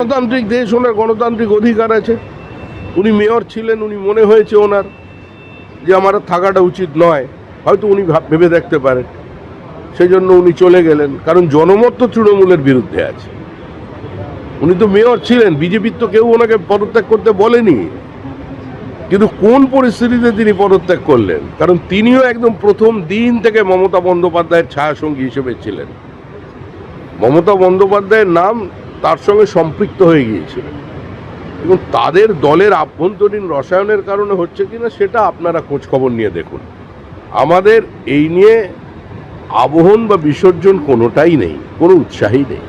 গণতান্ত্রিক দেশ, ওনার গণতান্ত্রিক অধিকার আছে। উনি মেয়র ছিলেন, উনি মনে হয়েছে ওনার যে আমার থাকাটা উচিত নয়, হয়তো উনি ভেবে দেখতে পারেন, সেই জন্য উনি চলে গেলেন। কারণ জনমত তো তৃণমূলের বিরুদ্ধে আছে। উনি তো মেয়র ছিলেন, বিজেপির তো কেউ ওনাকে পদত্যাগ করতে বলেনি। কিন্তু কোন পরিস্থিতিতে তিনি পদত্যাগ করলেন? কারণ তিনিও একদম প্রথম দিন থেকে মমতা বন্দ্যোপাধ্যায়ের ছায়াসঙ্গী হিসেবে ছিলেন। মমতা বন্দ্যোপাধ্যায়ের নাম তার সঙ্গে সম্পৃক্ত হয়ে গিয়েছিল, এবং তাদের দলের আভ্যন্তরীণ রসায়নের কারণে হচ্ছে কিনা সেটা আপনারা খোঁজ খবর নিয়ে দেখুন। আমাদের এই নিয়ে আবহন বা বিসর্জন কোনোটাই নেই, কোনো উৎসাহই নেই।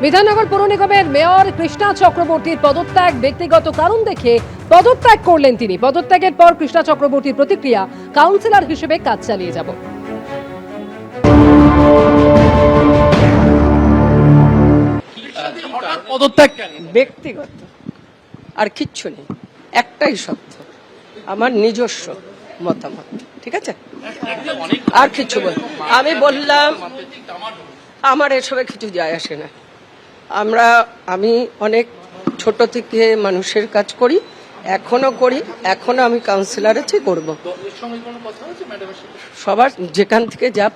বিধাননগর পৌর নিগমের মেয়র কৃষ্ণা চক্রবর্তীর পদত্যাগ ব্যক্তিগত কারণ দেখে পদত্যাগ করলেন তিনি। পদত্যাগের পর কৃষ্ণা চক্রবর্তীর প্রতিক্রিয়া, কাউন্সিলর হিসেবে কাজ চালিয়ে যাব। পদত্যাগ ব্যক্তিগত আর কিচ্ছু নেই, একটাই সত্য, আমার নিজস্ব মতামত, ঠিক আছে? আর কিছু বল, আমি বললাম আমার এসবে কিছু যায় আসে না। আমি অনেক ছোট থেকে মানুষের কাজ করি, এখনো করি, এখনো আমি কাউন্সিলর আছি, করব। সবার যেখান থেকে যা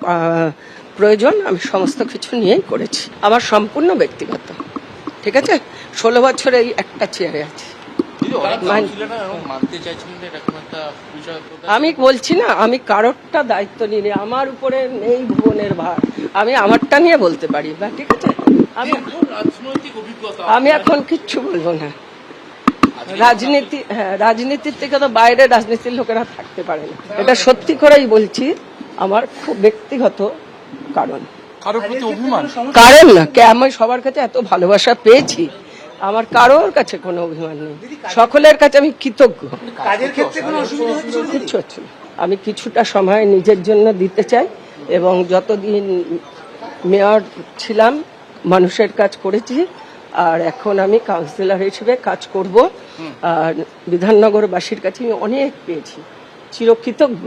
প্রয়োজন আমি সমস্ত কিছু নিয়েই করেছি, আমার সম্পূর্ণ ব্যক্তিগত, ঠিক আছে? 16 বছর এই একটা চেয়ারে আছি। আমি বলছি না, আমি কারোরটা দায়িত্ব নিয়ে, আমার উপরে নেই ভুবনের ভার, আমি আমারটা নিয়ে বলতে পারি না, ঠিক আছে? আমি এখন কিচ্ছু বলবো না। রাজনীতি, হ্যাঁ, রাজনীতির থেকে তো বাইরে রাজনীতির লোকেরা থাকতে পারে না, এটা সত্যি করেই বলছি। আমার খুব ব্যক্তিগত কারণ, কারণ না আমি সবার কাছে এত ভালোবাসা পেয়েছি, আমার কারোর কাছে কোনো অভিমান নেই, সকলের কাছে আমি কৃতজ্ঞ। কাজের ক্ষেত্রে কোনো অসুবিধা কিচ্ছু হচ্ছে না। আমি কিছুটা সময় নিজের জন্য দিতে চাই, এবং যতদিন মেয়র ছিলাম মানুষের কাজ করেছি, আর এখন আমি কাউন্সিলর হিসেবে কাজ করব। আর বিধাননগরবাসীর কাছে আমি অনেক পেয়েছি, চিরকৃতজ্ঞ।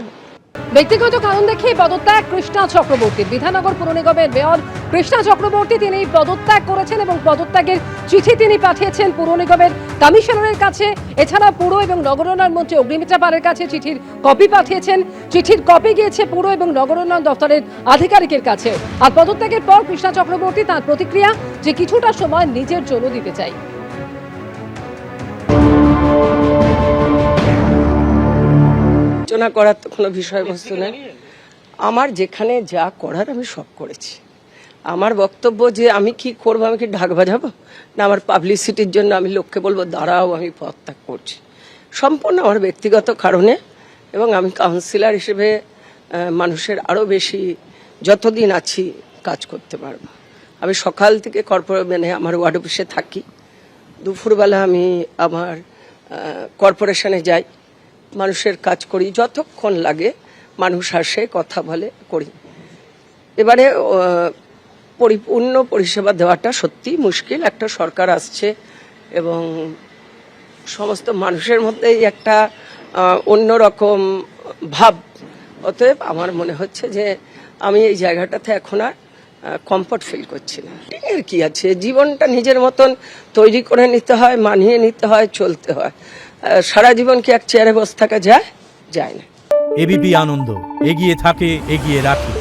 ব্যক্তিগত কারণ দেখে পদত্যাগ কৃষ্ণা চক্রবর্তীর। বিধাননগর পৌর নিগমের মেয়র কৃষ্ণা চক্রবর্তী তিনি পদত্যাগ করেছেন, এবং পদত্যাগের চিঠি তিনি পাঠিয়েছেন পৌর নিগমের কমিশনারের কাছে। এছাড়া পুর এবং নগরোন্নয়ন মন্ত্রী অগ্নিমিত্রা পালের কাছে চিঠির কপি পাঠিয়েছেন। চিঠির কপি গিয়েছে পুর এবং নগরোন্নয়ন দপ্তরের আধিকারিকের কাছে। আর পদত্যাগের পর কৃষ্ণা চক্রবর্তী তার প্রতিক্রিয়া, যে কিছুটা সময় নিজের জন্য দিতে চাই। আলোচনা করার তো কোনো বিষয়বস্তু নেই। আমার যেখানে যা করার আমি সব করেছি। আমার বক্তব্য যে আমি কি করবো, আমি কি ঢাক বাজাবো না আমার পাবলিসিটির জন্য আমি লোককে বলবো দাঁড়াও আমি পদত্যাগ করছি, সম্পূর্ণ আমার ব্যক্তিগত কারণে। এবং আমি কাউন্সিলর হিসেবে মানুষের আরও বেশি যতদিন আছি কাজ করতে পারবো। আমি সকাল থেকে আমার ওয়ার্ড অফিসে থাকি, দুপুরবেলা আমি আমার কর্পোরেশনে যাই, মানুষের কাজ করি, যতক্ষণ লাগে মানুষ আসে কথা বলে করি। এবারে পরিপূর্ণ পরিষেবা দেওয়াটা সত্যি মুশকিল। একটা সরকার আসছে এবং সমস্ত মানুষের মধ্যেই একটা অন্যরকম ভাব। অতএব আমার মনে হচ্ছে যে আমি এই জায়গাটাতে এখন আর কমফর্ট ফিল করছি না। এর কি আছে, জীবনটা নিজের মতন তৈরি করে নিতে হয়, মানিয়ে নিতে হয়, চলতে হয়। সারা জীবন কি এক চেয়ারে বসে থাকা যায়? যায় না। এবিপি আনন্দ, এগিয়ে থাকে, এগিয়ে রাখে।